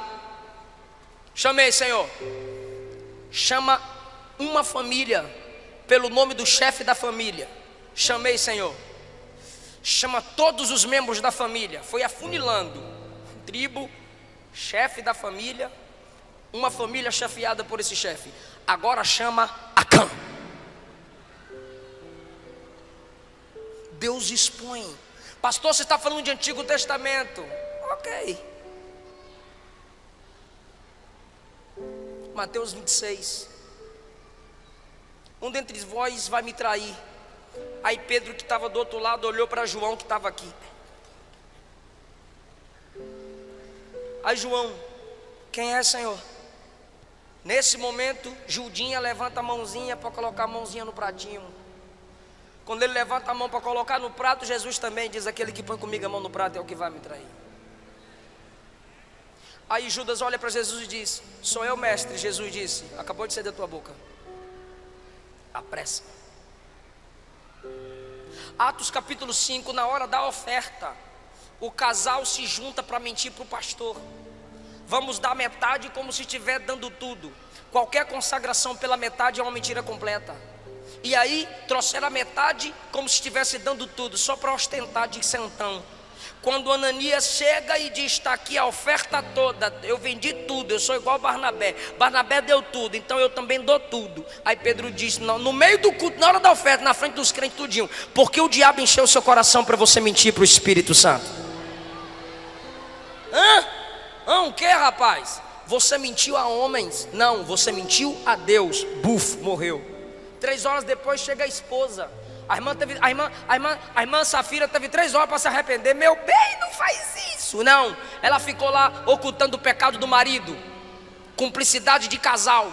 Chamei, Senhor. Chama uma família pelo nome do chefe da família. Chamei, Senhor. Chama todos os membros da família. Foi afunilando. Tribo, chefe da família, uma família chefiada por esse chefe. Agora chama Acã. Deus expõe. Pastor, você está falando de Antigo Testamento. Ok. Mateus 26. Um dentre vós vai me trair. Aí Pedro, que estava do outro lado, olhou para João, que estava aqui. Aí João: quem é, Senhor? Nesse momento, Judinha levanta a mãozinha para colocar a mãozinha no pratinho. Quando ele levanta a mão para colocar no prato, Jesus também diz: aquele que põe comigo a mão no prato é o que vai me trair. Aí Judas olha para Jesus e diz: sou eu, mestre. Jesus disse: acabou de sair da tua boca. Apressa. Atos capítulo 5, na hora da oferta, o casal se junta para mentir para o pastor. Vamos dar metade como se estiver dando tudo. Qualquer consagração pela metade é uma mentira completa. E aí trouxeram a metade como se estivesse dando tudo, só para ostentar de santão. Quando Ananias chega e diz: está aqui a oferta toda, eu vendi tudo, eu sou igual Barnabé. Barnabé deu tudo, então eu também dou tudo. Aí Pedro diz: não, no meio do culto, na hora da oferta, na frente dos crentes tudinho, porque o diabo encheu o seu coração para você mentir para o Espírito Santo? O que, rapaz? Você mentiu a homens? Não, você mentiu a Deus. Buf, morreu. 3 horas depois chega a esposa. A irmã Safira teve 3 horas para se arrepender. Meu bem, não faz isso. Não, ela ficou lá ocultando o pecado do marido. Cumplicidade de casal.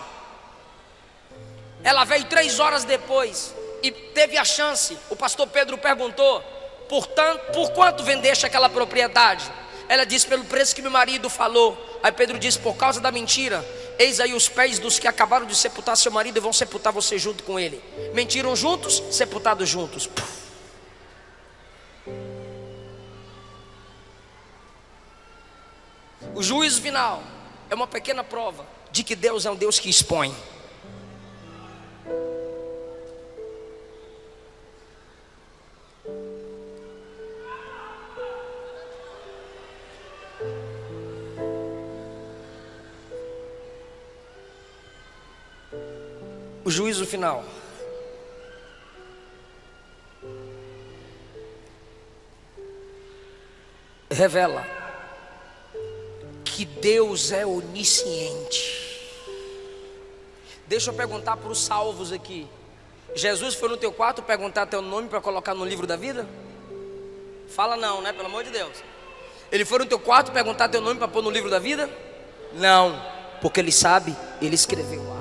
Ela veio 3 horas depois e teve a chance. O pastor Pedro perguntou: por quanto vendeste aquela propriedade? Ela disse: pelo preço que meu marido falou. Aí Pedro disse: por causa da mentira, eis aí os pés dos que acabaram de sepultar seu marido e vão sepultar você junto com ele. Mentiram juntos, sepultados juntos. O juízo final é uma pequena prova de que Deus é um Deus que expõe. O juízo final revela que Deus é onisciente. Deixa eu perguntar para os salvos aqui: Jesus foi no teu quarto perguntar teu nome para colocar no livro da vida? Fala não, né? Pelo amor de Deus. Ele foi no teu quarto perguntar teu nome para pôr no livro da vida? Não, porque ele sabe, ele escreveu lá.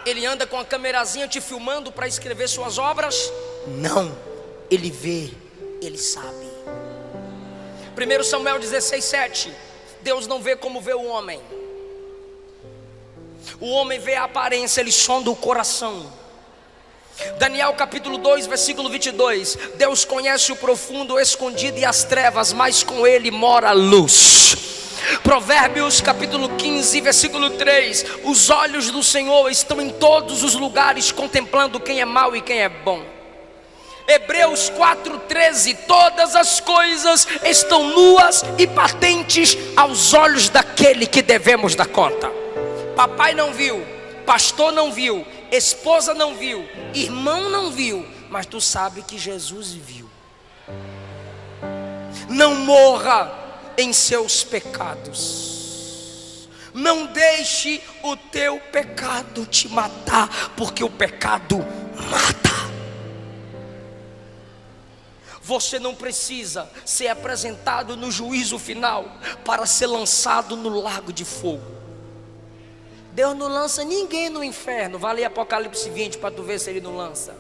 Ele anda com a camerazinha te filmando para escrever suas obras? Não, ele vê, ele sabe. 1 Samuel 16:7. Deus não vê como vê o homem. O homem vê a aparência, ele sonda o coração. Daniel capítulo 2, versículo 22. Deus conhece o profundo, o escondido e as trevas, mas com ele mora a luz. Provérbios capítulo 15, versículo 3. Os olhos do Senhor estão em todos os lugares, contemplando quem é mau e quem é bom. Hebreus 4:13. Todas as coisas estão nuas e patentes aos olhos daquele que devemos dar conta. Papai não viu, pastor não viu, esposa não viu, irmão não viu, mas tu sabe que Jesus viu. Não morra em seus pecados. Não deixe o teu pecado te matar, porque o pecado mata. Você não precisa ser apresentado no juízo final para ser lançado no lago de fogo. Deus não lança ninguém no inferno. Vai ler Apocalipse 20 para tu ver se ele não lança.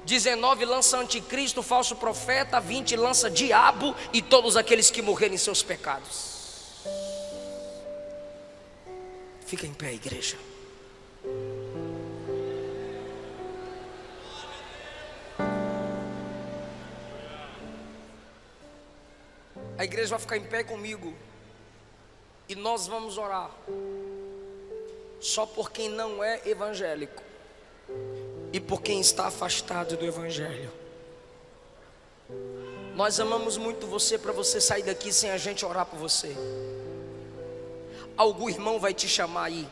19 lança anticristo, falso profeta. 20 lança diabo e todos aqueles que morrerem em seus pecados. Fica em pé, igreja. A igreja vai ficar em pé comigo e nós vamos orar só por quem não é evangélico e por quem está afastado do evangelho. Nós amamos muito você para você sair daqui sem a gente orar por você. Algum irmão vai te chamar aí,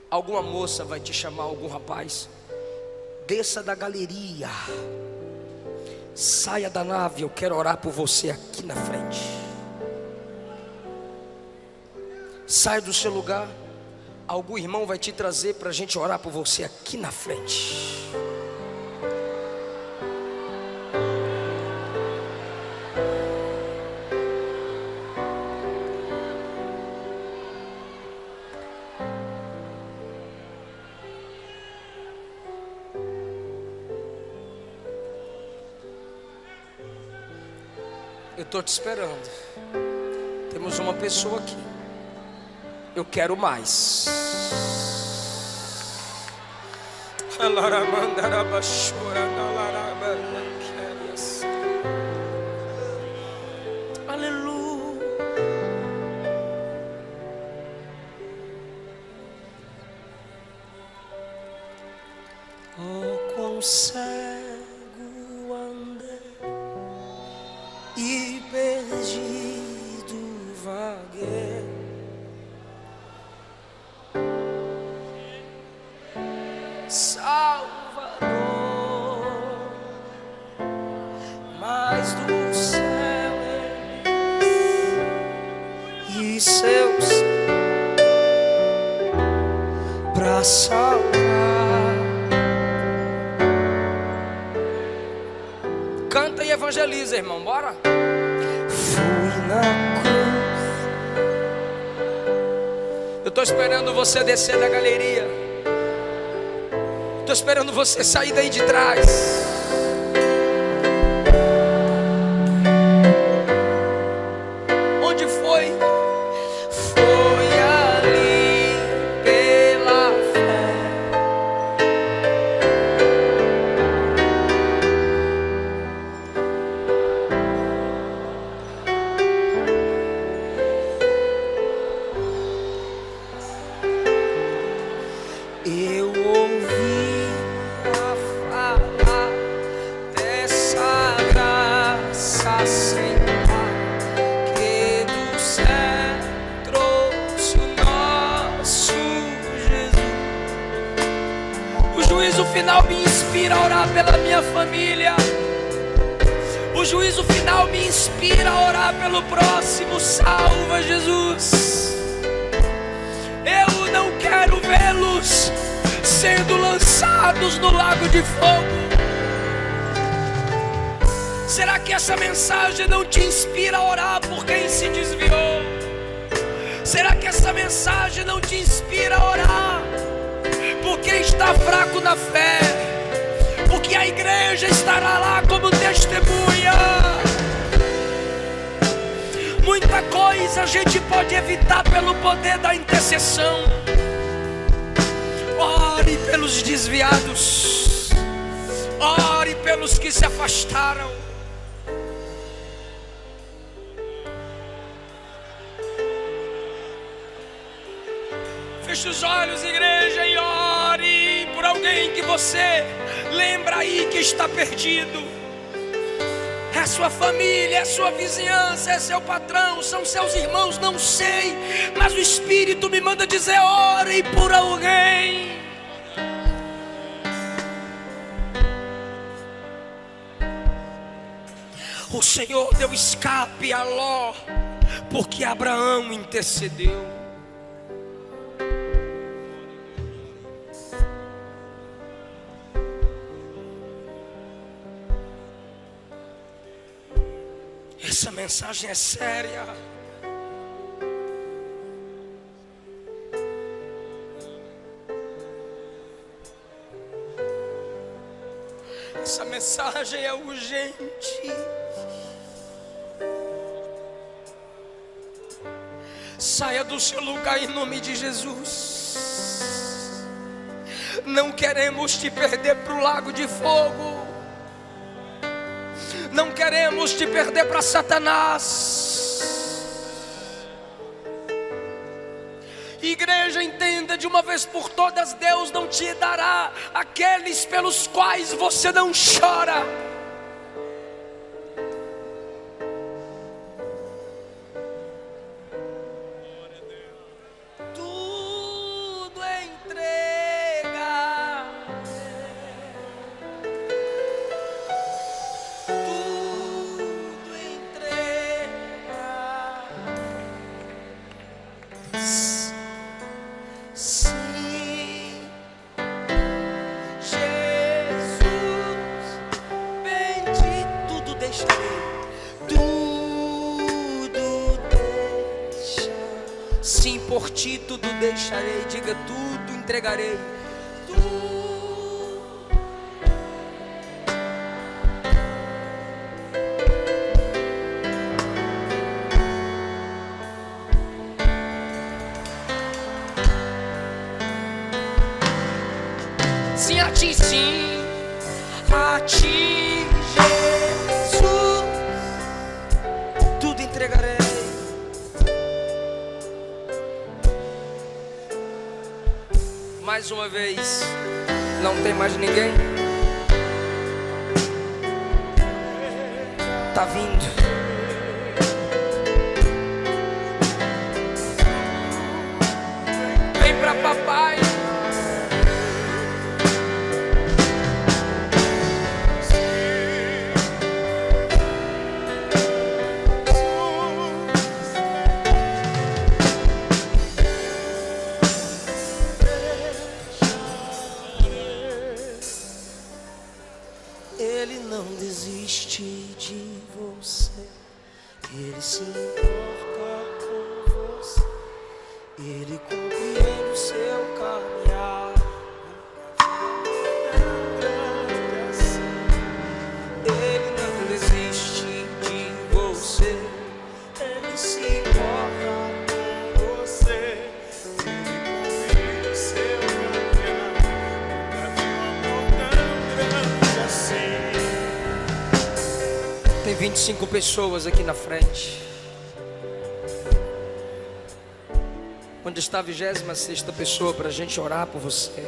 alguma moça vai te chamar, algum rapaz. Desça da galeria, saia da nave, eu quero orar por você aqui na frente. Saia do seu lugar, algum irmão vai te trazer para a gente orar por você aqui na frente. Eu estou te esperando. Temos uma pessoa aqui. Eu quero mais. Aleluia. Oh, quão cego andei e perdido vaguei, Salvador, mas do céu e seus pra salvar. Canta e evangeliza, irmão, bora. Fui na cruz. Eu estou esperando você descer da galeria. Estou esperando você sair daí de trás. Onde foi? Foi ali pela fé. Eu ouvi a falar dessa graça sem par, que do céu trouxe o nosso Jesus. O juízo final me inspira a orar pela minha família. O juízo final me inspira a orar pelo próximo. Salva, Jesus. Eu não quero vê-los sendo lançados no lago de fogo. Será que essa mensagem não te inspira a orar por quem se desviou? Será que essa mensagem não te inspira a orar por quem está fraco na fé? Porque a igreja estará lá como testemunha. Muita coisa a gente pode evitar pelo poder da intercessão. Ore pelos desviados. Ore pelos que se afastaram. Feche os olhos, igreja, e ore por alguém que você lembra aí que está perdido. É sua família, é sua vizinhança, é seu patrão, são seus irmãos, não sei. Mas o Espírito me manda dizer: ore por alguém. O Senhor deu escape a Ló, porque Abraão intercedeu. Essa mensagem é séria. Essa mensagem é urgente. Saia do seu lugar em nome de Jesus. Não queremos te perder para o lago de fogo. Não queremos te perder para Satanás. Igreja, entenda de uma vez por todas: Deus não te dará aqueles pelos quais você não chora. Tudo entrega. Tudo entrega. Sim, Jesus, bendito, tudo deixarei, tudo deixa. Sim, por ti tudo deixarei, diga: tudo entregarei. sim, a ti, Jesus, tudo entregarei. Mais uma vez, não tem mais ninguém? Tá vindo. Vem pra papai. Ele não desiste de você, Ele se importa com você, Ele compreende o seu caminhar. Ele não desiste de você, Ele se importa com você, Ele compreende o seu caminhar. Tem 25 pessoas aqui na frente. Onde está a 26ª pessoa para a gente orar por você?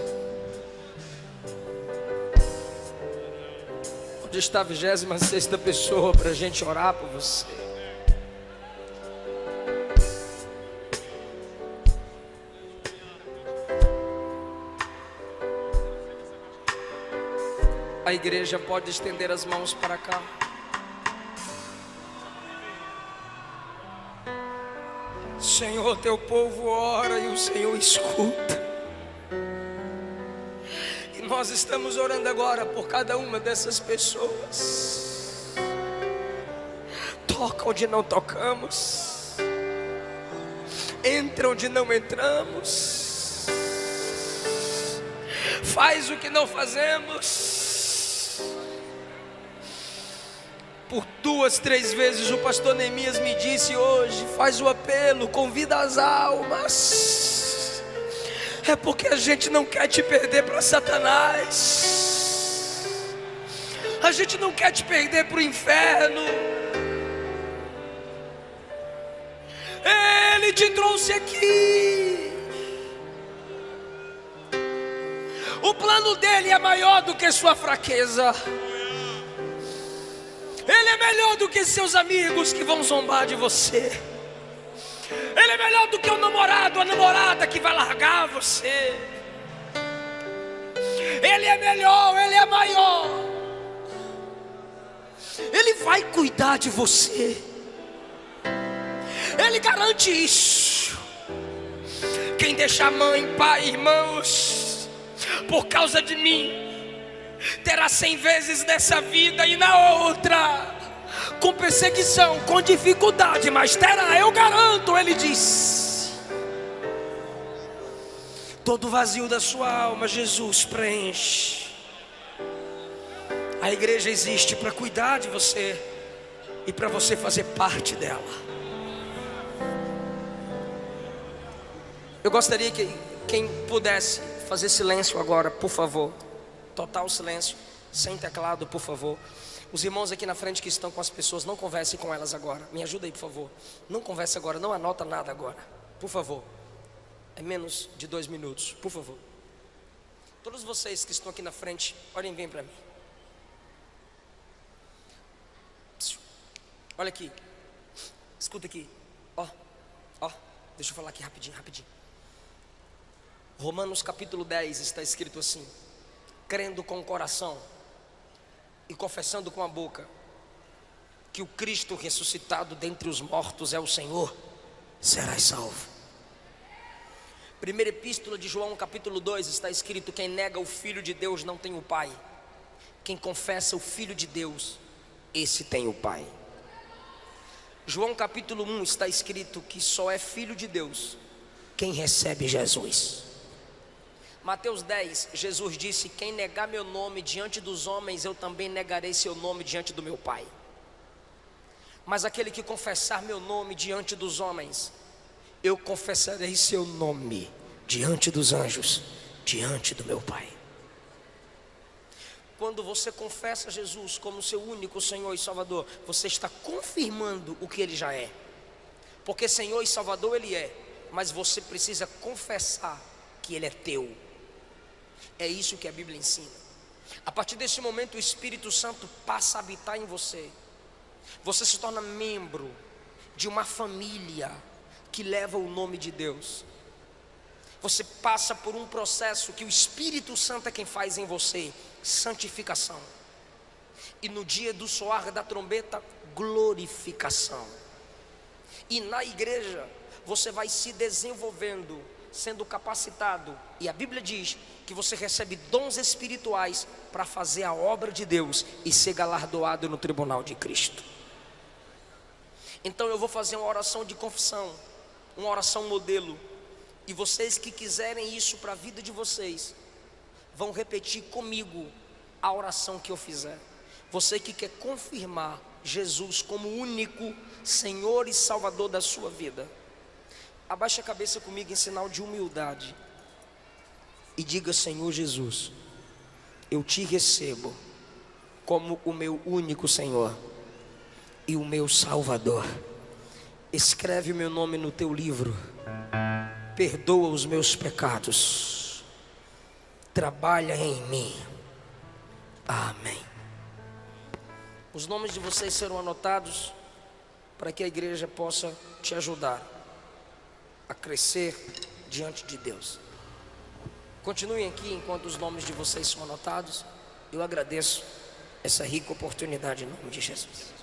Onde está a 26ª pessoa para a gente orar por você? A igreja pode estender as mãos para cá. Senhor, teu povo ora e o Senhor escuta. E nós estamos orando agora por cada uma dessas pessoas. Toca onde não tocamos, entra onde não entramos, faz o que não fazemos. Por 2, 3 vezes o pastor Neemias me disse hoje: faz o apelo, convida as almas. É porque a gente não quer te perder para Satanás, a gente não quer te perder para o inferno. Ele te trouxe aqui. O plano dele é maior do que sua fraqueza. Ele é melhor do que seus amigos que vão zombar de você. Ele é melhor do que o namorado, a namorada que vai largar você. Ele é melhor, Ele é maior. Ele vai cuidar de você. Ele garante isso. Quem deixa mãe, pai, irmãos, por causa de mim, terá 100 vezes nessa vida e na outra, com perseguição, com dificuldade, mas terá, eu garanto. Ele diz: todo vazio da sua alma, Jesus preenche. A igreja existe para cuidar de você e para você fazer parte dela. Eu gostaria que quem pudesse fazer silêncio agora, por favor. Total silêncio, sem teclado, por favor. Os irmãos aqui na frente que estão com as pessoas, não converse com elas agora. Me ajuda aí, por favor. Não converse agora, não anota nada agora, por favor. É menos de 2 minutos, por favor. Todos vocês que estão aqui na frente, olhem bem para mim. Olha aqui, escuta aqui. Ó, deixa eu falar aqui rapidinho. Romanos capítulo 10 está escrito assim: crendo com o coração e confessando com a boca que o Cristo ressuscitado dentre os mortos é o Senhor, serás salvo. Primeira epístola de João capítulo 2 está escrito: quem nega o Filho de Deus não tem o Pai. Quem confessa o Filho de Deus, esse tem o Pai. João capítulo 1 está escrito que só é filho de Deus quem recebe Jesus. Mateus 10, Jesus disse: quem negar meu nome diante dos homens, eu também negarei seu nome diante do meu Pai. Mas aquele que confessar meu nome diante dos homens, eu confessarei seu nome diante dos anjos, diante do meu Pai. Quando você confessa Jesus como seu único Senhor e Salvador, você está confirmando o que Ele já é. Porque Senhor e Salvador Ele é, mas você precisa confessar que Ele é teu. É isso que a Bíblia ensina. A partir desse momento o Espírito Santo passa a habitar em você. Você se torna membro de uma família que leva o nome de Deus. Você passa por um processo que o Espírito Santo é quem faz em você, santificação. E no dia do soar da trombeta, glorificação. E na igreja você vai se desenvolvendo, sendo capacitado. E a Bíblia diz que você recebe dons espirituais para fazer a obra de Deus e ser galardoado no tribunal de Cristo. Então eu vou fazer uma oração de confissão, uma oração modelo. E vocês que quiserem isso para a vida de vocês, vão repetir comigo a oração que eu fizer. Você que quer confirmar Jesus como único Senhor e Salvador da sua vida, abaixe a cabeça comigo em sinal de humildade e diga: Senhor Jesus, eu te recebo como o meu único Senhor e o meu Salvador. Escreve o meu nome no teu livro, perdoa os meus pecados, trabalha em mim. Amém. Os nomes de vocês serão anotados para que a igreja possa te ajudar a crescer diante de Deus. Continuem aqui enquanto os nomes de vocês são anotados. Eu agradeço essa rica oportunidade em nome de Jesus.